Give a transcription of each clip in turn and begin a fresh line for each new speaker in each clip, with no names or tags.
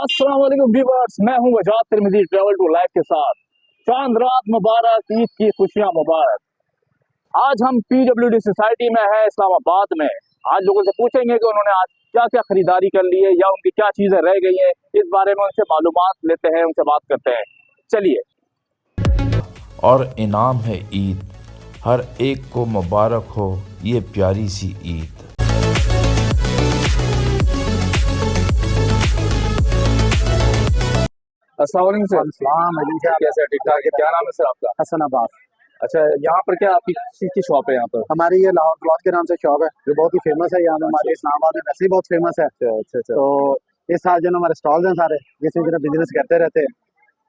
अस्सलाम वालेकुम व्यूअर्स, मैं हूं वजाद तिरमिजी ट्रैवल टू लाइफ के साथ। चांद रात मुबारक, ईद की खुशियां मुबारक। आज हम पीडब्ल्यूडी सोसाइटी में है इस्लामाबाद में। आज लोगों से पूछेंगे कि उन्होंने आज क्या क्या खरीदारी कर ली है या उनकी क्या चीजें रह गई हैं। इस बारे में उनसे मालूमात लेते हैं, उनसे बात करते हैं। चलिए।
और इनाम है ईद, हर एक को मुबारक हो ये प्यारी सी ईद।
अस्सलाम वालेकुम सर। कैसे, ठीक ठाक है? क्या नाम है सर आपका?
हसनाबाद।
अच्छा, यहाँ पर क्या आपकी किसी की शॉप है? यहाँ पर
हमारी ये लाहौर क्लॉथ के नाम से शॉप है जो बहुत ही फेमस है। यहाँ पे हमारे इस्लामाबाद में वैसे ही बहुत फेमस है।
अच्छा।
तो इस साल जो हमारे स्टॉल्स हैं सारे जिसमें जरा बिजनेस करते रहते हैं।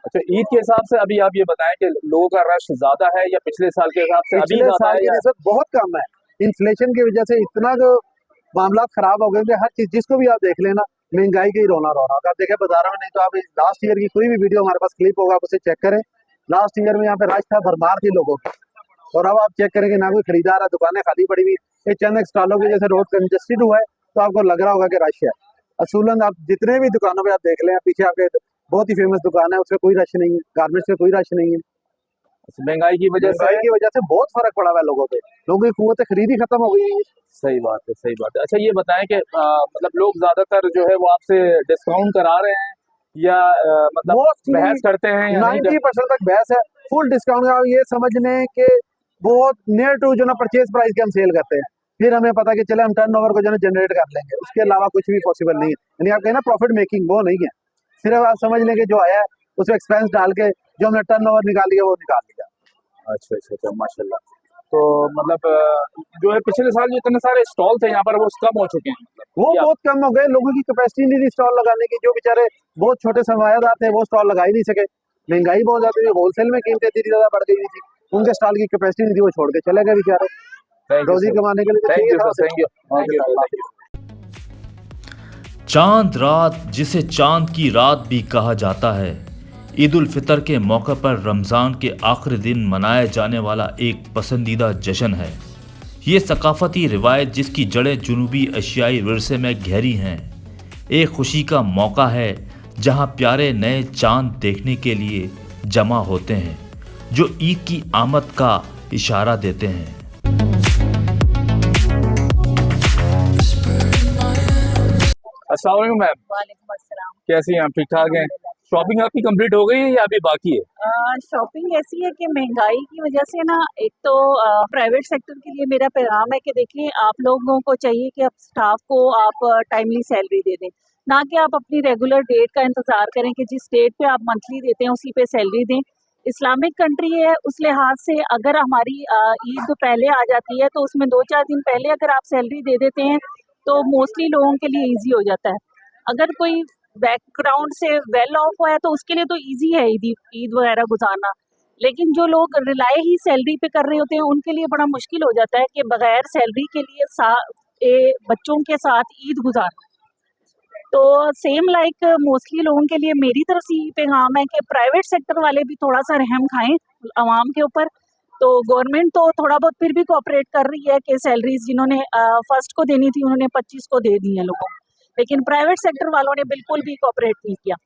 अच्छा, ईद के हिसाब से अभी आप ये बताएं कि लोगों का रश ज्यादा है या पिछले साल के हिसाब से अभी
पिछले
ज्यादा
साल
है?
की निस्बत बहुत कम है। इन्फ्लेशन की वजह से इतना जो मामला खराब हो गए कि हर चीज जिसको भी आप देख लेना महंगाई का ही रोना आप देखें बाजारों में। नहीं तो आप लास्ट ईयर की कोई भी वीडियो हमारे पास क्लिप होगा आप उसे चेक करें। लास्ट ईयर में यहाँ पे रश था, भरमार थी लोगों की। और अब आप चेक करेंगे ना कोई खरीदार है, दुकानें खाली पड़ी हुई। ये चंद स्टॉलों की वजह से रोड कंजेस्टेड हुआ है तो आपको लग रहा होगा कि रश है। असूलन आप जितने भी दुकानों पे आप देख लें, पीछे आपके बहुत ही फेमस दुकान है, उसमें कोई रश नहीं है। गारमेंट्स में कोई रश नहीं है।
महंगाई की वजह
से बहुत फर्क पड़ा हुआ है लोगों पे। लोगों की कुव्वत खरीदी खत्म हो गई है।
सही बात है, सही बात है। अच्छा, ये बताएं कि मतलब लोग ज्यादातर जो है वो आपसे डिस्काउंट करा रहे हैं या मतलब बहस करते हैं?
90% तक बहस है। फुल डिस्काउंट आप ये समझ लें कि बहुत नियर टू जो ना परचेज प्राइस के हम सेल करते हैं। फिर हमें पता कि चले हम टर्नओवर को जो है जनरेट कर लेंगे, उसके अलावा कुछ भी पॉसिबल नहीं है। यानी आप कहें ना प्रॉफिट मेकिंग, वो नहीं है। सिर्फ आप समझ लें कि जो आया है उसमें एक्सपेंस डाल के जो हमने टर्नओवर निकाल लिया वो निकाल लिया।
अच्छा, माशाल्लाह। तो मतलब जो है पिछले साल जो इतने सारे स्टॉल थे यहाँ पर वो कम हो चुके हैं,
वो बहुत कम हो गए। लोगों की कैपेसिटी नहीं थी स्टॉल लगाने की। जो बेचारे बहुत छोटे सरमायादार थे वो स्टॉल लगा ही नहीं सके। महंगाई बहुत ज्यादा थी, होलसेल में कीमतें इतनी ज्यादा बढ़ गई थी, उनके स्टॉल की कैपेसिटी नहीं थी, वो छोड़ के चले गए बेचारे रोजी कमाने के लिए।
Thank you.
चांद रात, जिसे चांद की रात भी कहा जाता है, ईद उल फितर के मौके पर रमज़ान के आखिरी दिन मनाया जाने वाला एक पसंदीदा जश्न है। ये सकाफती रिवायत जिसकी जड़ें जुनूबी एशियाई विरसे में गहरी हैं, एक खुशी का मौका है जहां प्यारे नए चांद देखने के लिए जमा होते हैं जो ईद की आमद का इशारा देते हैं।
अस्सलाम वालेकुम मैम।
वालेकुम अस्सलाम।
कैसी हैं आप? ठीक ठाक हैं? शॉपिंग आपकी कंप्लीट हो गई है या अभी बाकी है?
शॉपिंग ऐसी है कि महंगाई की वजह से ना, एक तो प्राइवेट सेक्टर के लिए मेरा पैगाम है कि देखिए आप लोगों को चाहिए कि आप स्टाफ को आप टाइमली सैलरी दे दें, ना कि आप अपनी रेगुलर डेट का इंतज़ार करें कि जिस डेट पे आप मंथली देते हैं उसी पे सैलरी दें। इस्लामिक कंट्री है, उस लिहाज से अगर हमारी ईद पहले आ जाती है तो उसमें 2-4 दिन पहले अगर आप सैलरी दे देते हैं तो मोस्टली लोगों के लिए ईजी हो जाता है। अगर कोई बैकग्राउंड से वेल ऑफ हुआ है तो उसके लिए तो इजी है ईद वगैरह गुजारना, लेकिन जो लोग रिलाय ही सैलरी पे कर रहे होते हैं उनके लिए बड़ा मुश्किल हो जाता है कि बगैर सैलरी के लिए बच्चों के साथ ईद गुजारना। तो सेम लाइक मोस्टली लोगों के लिए मेरी तरफ से यही पैगाम है कि प्राइवेट सेक्टर वाले भी थोड़ा सा रहम खाएं आवाम के ऊपर। तो गवर्नमेंट तो थोड़ा बहुत फिर भी कोऑपरेट कर रही है कि सैलरीज जिन्होंने फर्स्ट को देनी थी उन्होंने 25 को दे दी है लोगों को, लेकिन प्राइवेट सेक्टर वालों ने बिल्कुल भी कोऑपरेट नहीं किया।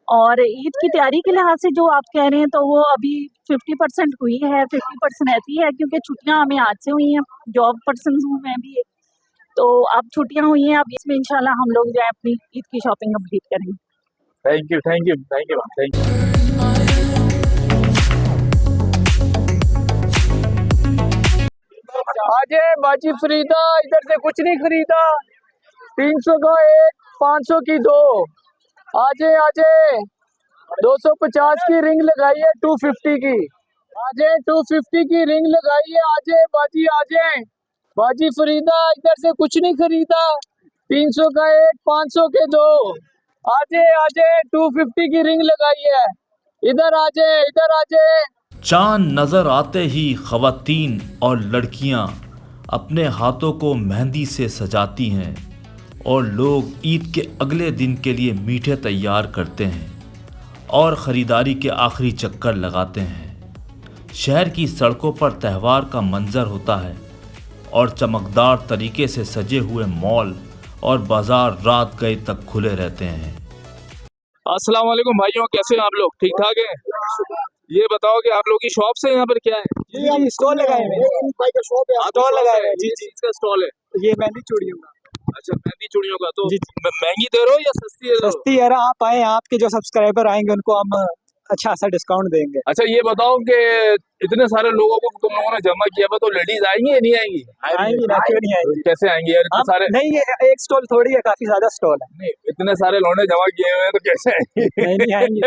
और ईद की तैयारी के लिहाज से जो आप कह रहे हैं तो वो अभी 50% हुई है, 50% ऐसी है क्योंकि छुट्टियां हमें आज से हुई हैं। जॉब पर्सन हूँ मैं भी, तो अब छुट्टियां हुई हैं, अब इसमें इंशाल्लाह हम लोग जो है अपनी ईद की शॉपिंग कंप्लीट करेंगे।
Thank you. आजे बाजी फरीदा, इधर से कुछ नहीं खरीदा। 300 का एक, 500 की दो। आजे 250 की रिंग लगाई है, 250 की। आजे 250 की रिंग लगाई है। आजे बाजी फरीदा, इधर से कुछ नहीं खरीदा। 300 का एक, 500 के दो। आजे 250 की रिंग लगाई है। इधर आजे।
चांद नजर आते ही खवातीन और लड़कियां अपने हाथों को मेहंदी से सजाती हैं और लोग ईद के अगले दिन के लिए मीठे तैयार करते हैं और ख़रीदारी के आखिरी चक्कर लगाते हैं। शहर की सड़कों पर त्यौहार का मंजर होता है और चमकदार तरीके से सजे हुए मॉल और बाज़ार रात गए तक खुले रहते हैं।
अस्सलाम वालेकुम भाइयों, कैसे हैं आप लोग? ठीक ठाक हैं? ये बताओ कि आप लोग की शॉप से यहाँ पर क्या है?
जी हम स्टॉल लगाए हुए हैं। भाई का शॉप है, स्टॉल लगाए हुए हैं।
जी जी, इसका स्टॉल है।
ये मेहंदी चूड़ियों का।
अच्छा, मेहंदी चूड़ियों का। तो
जी, जी।
महंगी दे रहे हो या सस्ती दे रहे हो?
सस्ती है, आप आए, आपके जो सब्सक्राइबर आएंगे उनको हम अच्छा सा डिस्काउंट देंगे।
अच्छा, ये बताओ कि इतने सारे लोगों को तुम लोगों ने जमा किया हुआ, तो लेडीज आएंगी या नहीं आएंगी?
आएंगी ना, क्यों नहीं आएंगी?
कैसे आएंगी यार? इतने
हम
सारे
नहीं, ये एक स्टॉल थोड़ी है, काफी ज्यादा स्टॉल है।
नहीं, इतने सारे लोगों जमा किए हुए हैं तो कैसे आएंगी?
नहीं आएंगी,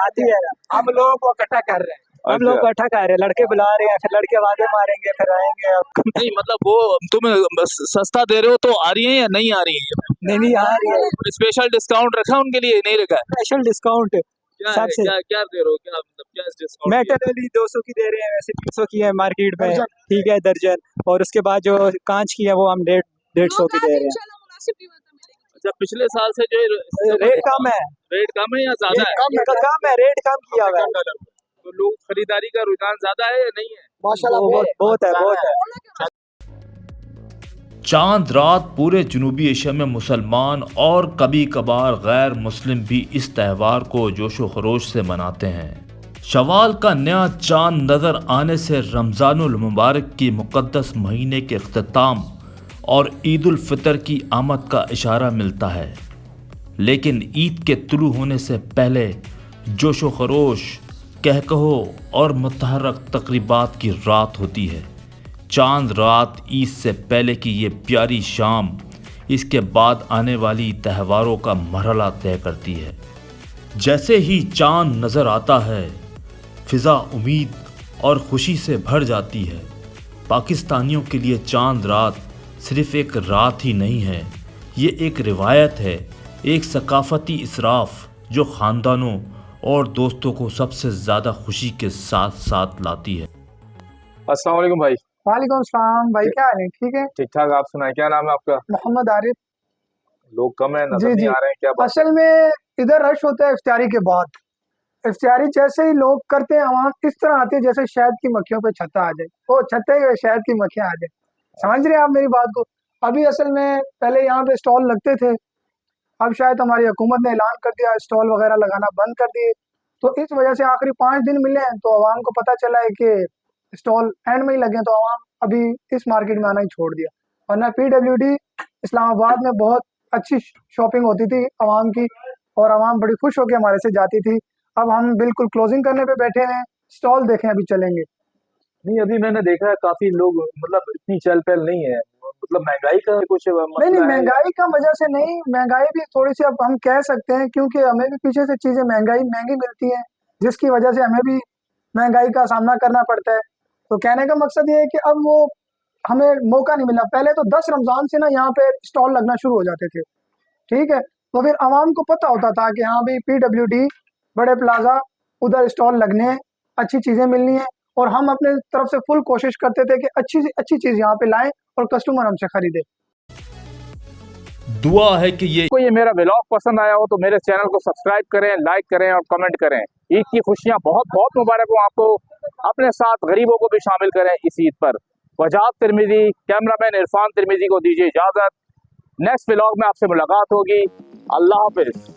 आती है ना। हम लोगों को इकट्ठा कर रहे हैं, हम
अच्छा।
लोग इकट्ठा कर रहे हैं, लड़के बुला रहे हैं, फिर लड़के आवाजें मारेंगे, फिर आएंगे।
नहीं मतलब वो तुम बस सस्ता दे रहे हो तो आ रही है या नहीं आ रही है?
नहीं आ रही है।
स्पेशल डिस्काउंट रखा उनके लिए? नहीं रखा है?
स्पेशल डिस्काउंट
क्या है?
सबसे
क्या क्या दे रहे हो? क्या मतलब क्या डिस्काउंट?
मेटल वाली 200 की दे रहे हैं, वैसे 300 की है मार्केट में, ठीक है, दर्जन। और उसके बाद जो कांच की है वो हम 150 की दे रहे हैं।
अच्छा, पिछले साल से जो
रेट कम है,
रेट कम है या ज्यादा है?
कम है, रेट कम किया हुआ है।
तो लोग खरीदारी का रुझान ज्यादा है या नहीं है?
माशाल्लाह बहुत है।
चांद रात पूरे जनूबी एशिया में मुसलमान और कभी कभार गैर मुस्लिम भी इस त्यौहार को जोशो खरोश से मनाते हैं। शवाल का नया चांद नज़र आने से रमज़ानुल मुबारक की मुक़द्दस महीने के इख्तिताम और ईद उल फितर की आमद का इशारा मिलता है। लेकिन ईद के तुलू होने से पहले जोशो खरोश, कहकहो और मुतहर्रक तकरीबात की रात होती है। चांद रात ईद से पहले की ये प्यारी शाम इसके बाद आने वाली त्योहारों का मरहला तय करती है। जैसे ही चांद नज़र आता है, फिज़ा उम्मीद और खुशी से भर जाती है। पाकिस्तानियों के लिए चांद रात सिर्फ़ एक रात ही नहीं है, ये एक रिवायत है, एक सकाफ़ती इसराफ जो ख़ानदानों और दोस्तों को सबसे ज़्यादा खुशी के साथ साथ लाती है।
अस्सलाम वालेकुम भाई।
वालेकुम सलाम भाई, क्या है? ठीक है,
ठीक ठाक, आप सुनाए, क्या नाम है आपका?
मोहम्मद आरिफ।
लोग कम है, नजर
जी,
नहीं
जी।
आ रहे हैं, क्या बात?
असल में इधर रश होता है इफ्तारी के बाद। इफ्तारी जैसे ही लोग करते हैं, वहाँ इस तरह आती है जैसे शहद की मक्खियों पे छत्ता आ जाए, वो छत्ते पे शहद की मक्खियाँ आ जाए। समझ रहे हैं आप मेरी बात को? अभी असल में पहले यहाँ पे स्टॉल लगते थे, अब शायद हमारी हुकूमत ने ऐलान कर दिया स्टॉल वगैरह लगाना बंद कर दिए। तो इस वजह से आखिरी 5 दिन मिले हैं, तो आवाम को पता चला है कि स्टॉल एंड में ही लगे, तो आवाम अभी इस मार्केट में आना ही छोड़ दिया। वरना PWD इस्लामाबाद में बहुत अच्छी शॉपिंग होती थी आवाम की, और आवाम बड़ी खुश होकर हमारे से जाती थी। अब हम बिल्कुल क्लोजिंग करने पे बैठे हैं, स्टॉल देखें अभी चलेंगे।
नहीं, अभी मैंने देखा है काफी लोग मतलब इतनी चहल पहल नहीं है, मतलब महंगाई का कुछ
नहीं
मसला है?
महंगाई का वजह से नहीं, महंगाई भी थोड़ी सी अब हम कह सकते हैं, क्योंकि हमें भी पीछे से चीजें महंगी मिलती हैं, जिसकी वजह से हमें भी महंगाई का सामना करना पड़ता है। तो कहने का मकसद ये है कि अब वो हमें मौका नहीं मिला। पहले तो 10 रमजान से ना यहाँ पे स्टॉल लगना शुरू हो जाते थे, ठीक है, तो फिर आवाम को पता होता था कि हाँ भाई PWD बड़े प्लाजा, उधर स्टॉल लगने हैं, अच्छी चीजें मिलनी है, और हम अपने तरफ से फुल कोशिश करते थे कि अच्छी से अच्छी चीज यहाँ पे लाएं और कस्टमर हमसे खरीदे।
दुआ है कि ये
मेरा व्लॉग पसंद आया हो तो मेरे चैनल को सब्सक्राइब करें, लाइक करें और कमेंट करें। ईद की खुशियां बहुत बहुत मुबारक हो आपको। अपने साथ गरीबों को भी शामिल करें इस ईद पर। वजाद तिरमिजी, कैमरामैन इरफान तिरमिजी को दीजिए इजाजत। नेक्स्ट व्लॉग में आपसे मुलाकात होगी। अल्लाह हाफिज।